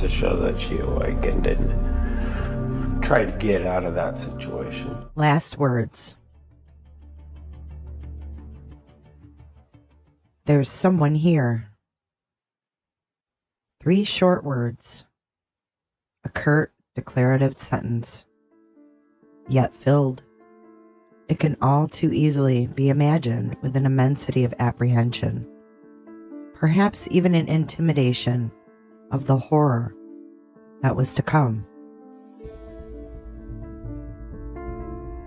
to show that she awakened and tried to get out of that situation. Last words. There's someone here. 3 short words. A curt, declarative sentence. Yet filled. It can all too easily be imagined with an immensity of apprehension. Perhaps even an intimidation of the horror that was to come.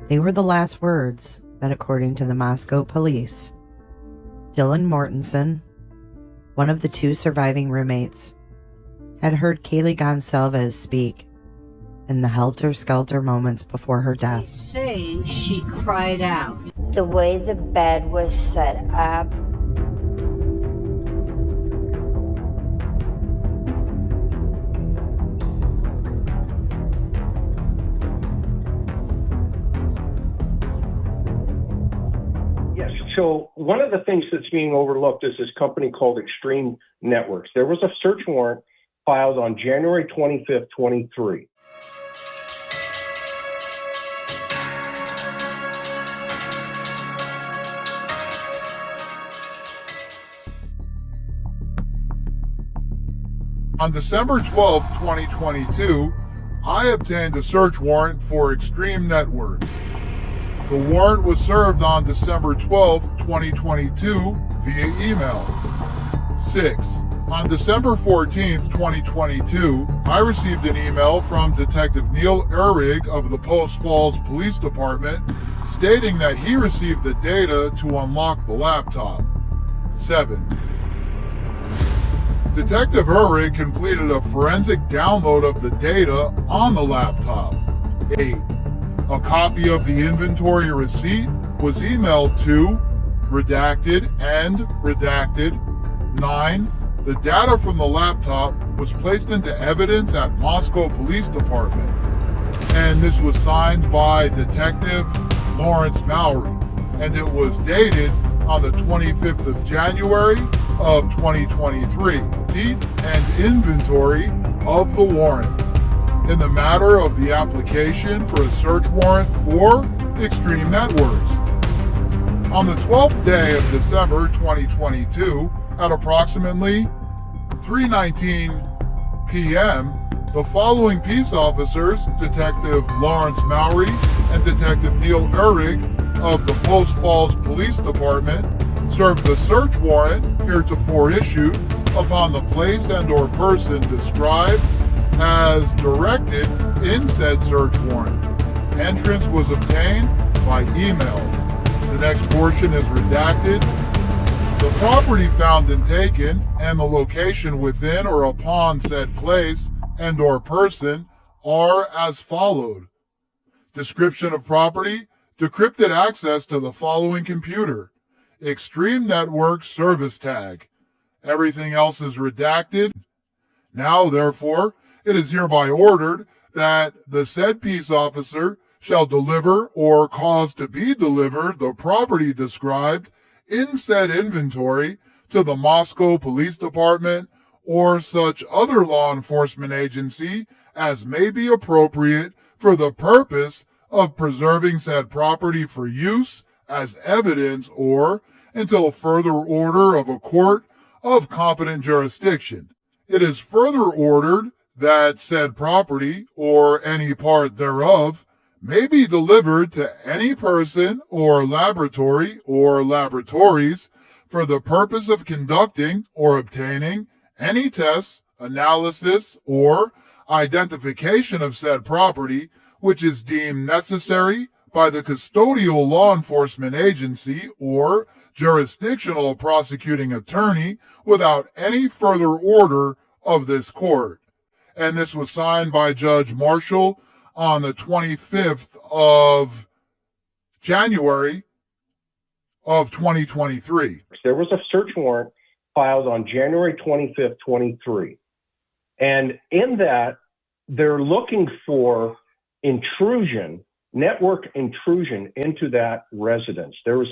They were the last words that, according to the Moscow police, Dylan Mortensen, one of the 2 surviving roommates, had heard Kaylee Goncalves speak in the helter-skelter moments before her death. They say she cried out. The way the bed was set up. Yes, so one of the things that's being overlooked is this company called Extreme Networks. There was a search warrant filed on January 25th, 23. On December 12, 2022, I obtained a search warrant for Extreme Networks. The warrant was served on December 12, 2022 via email. 6. On December 14, 2022, I received an email from Detective Neil Uhrig of the Post Falls Police Department stating that he received the data to unlock the laptop. 7. Detective Uhrig completed a forensic download of the data on the laptop. 8. A copy of the inventory receipt was emailed to redacted and redacted. 9. The data from the laptop was placed into evidence at Moscow Police Department, and this was signed by Detective Lawrence Mowry, and it was dated on the 25th of January of 2023. Receipt and inventory of the warrant. In the matter of the application for a search warrant for Extreme Networks. On the 12th day of December 2022, at approximately 3:19 p.m., the following peace officers, Detective Lawrence Mowry and Detective Neil Uhrig of the Post Falls Police Department, served the search warrant heretofore issued upon the place and or person described as directed in said search warrant. Entrance was obtained by email. The next portion is redacted. The property found and taken and the location within or upon said place and or person are as followed. Description of property: decrypted access to the following computer. Extreme Network service tag. Everything else is redacted. Now, therefore, it is hereby ordered that the said peace officer shall deliver or cause to be delivered the property described in said inventory to the Moscow Police Department or such other law enforcement agency as may be appropriate for the purpose of preserving said property for use as evidence or until further order of a court of competent jurisdiction. It is further ordered that said property or any part thereof may be delivered to any person or laboratory or laboratories for the purpose of conducting or obtaining any tests, analysis, or identification of said property which is deemed necessary by the custodial law enforcement agency or jurisdictional prosecuting attorney without any further order of this court. And this was signed by Judge Marshall on the 25th of January of 2023. There was a search warrant filed on January 25th, 23. And in that, they're looking for intrusion, network intrusion into that residence. There was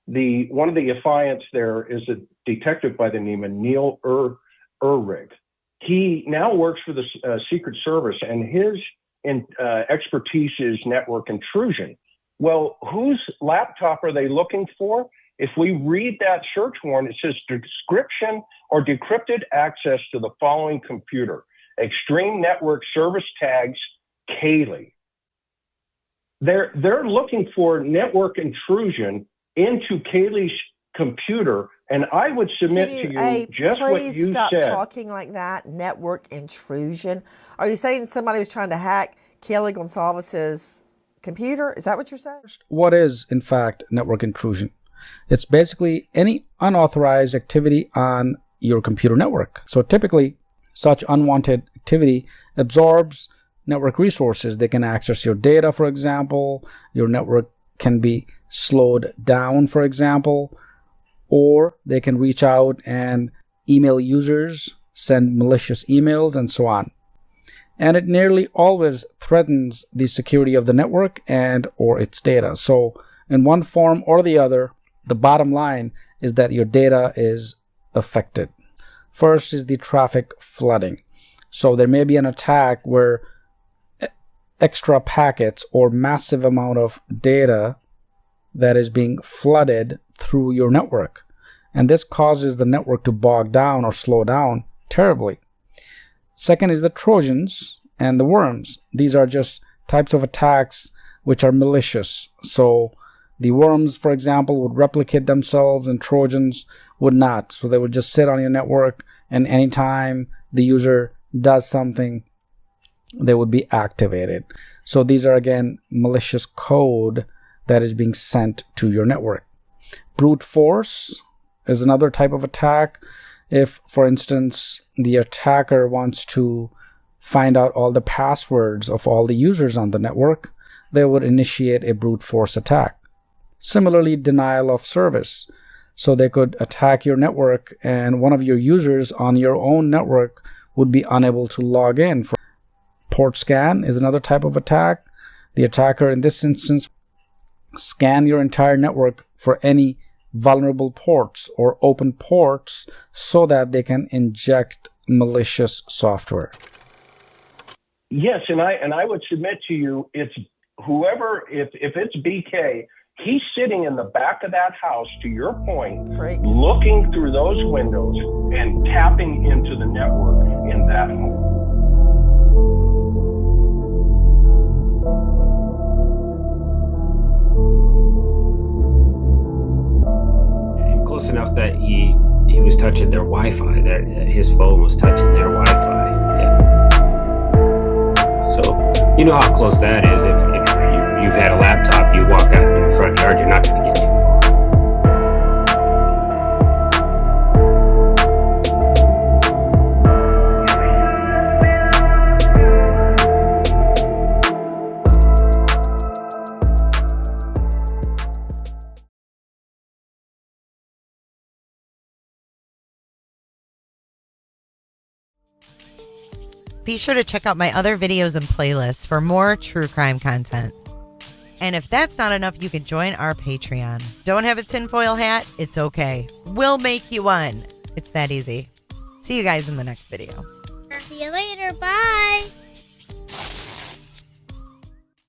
one of the affiants there is a detective by the name of Neil Uhrig. He now works for the Secret Service, and his expertise is network intrusion. Well, whose laptop are they looking for? If we read that search warrant, it says description or decrypted access to the following computer: Extreme Network Service Tags, Kaylee. They're looking for network intrusion into Kaylee's computer, and I would submit to you just what you said. Please stop talking like that. Network intrusion. Are you saying somebody was trying to hack Kaylee Goncalves' computer? Is that what you're saying? What is, in fact, network intrusion? It's basically any unauthorized activity on your computer network. So typically, such unwanted activity absorbs network resources. They can access your data, for example. Your network can be slowed down, for example, or they can reach out and email users, send malicious emails, and so on. And it nearly always threatens the security of the network and or its data. So in one form or the other, the bottom line is that your data is affected. First is the traffic flooding. So there may be an attack where extra packets or massive amount of data that is being flooded through your network. And this causes the network to bog down or slow down terribly. Second is the Trojans and the worms. These are just types of attacks which are malicious. So the worms, for example, would replicate themselves and Trojans would not. So they would just sit on your network, and anytime the user does something, they would be activated. So these are, again, malicious code that is being sent to your network. Brute force is another type of attack. If, for instance, the attacker wants to find out all the passwords of all the users on the network, they would initiate a brute force attack. Similarly, denial of service. So they could attack your network, and one of your users on your own network would be unable to log in. Port scan is another type of attack. The attacker in this instance scan your entire network for any vulnerable ports or open ports so that they can inject malicious software. Yes, and I would submit to you, it's whoever, if it's BK, he's sitting in the back of that house, to your point, looking through those windows and tapping into the network in that home. Close enough that he was touching their Wi-Fi. That his phone was touching their Wi-Fi. Yeah. So you know how close that is. If you've had a laptop, you walk out in the front yard, you're not going to get too far. Be sure to check out my other videos and playlists for more true crime content. And if that's not enough, you can join our Patreon. Don't have a tinfoil hat? It's okay. We'll make you one. It's that easy. See you guys in the next video. See you later. Bye.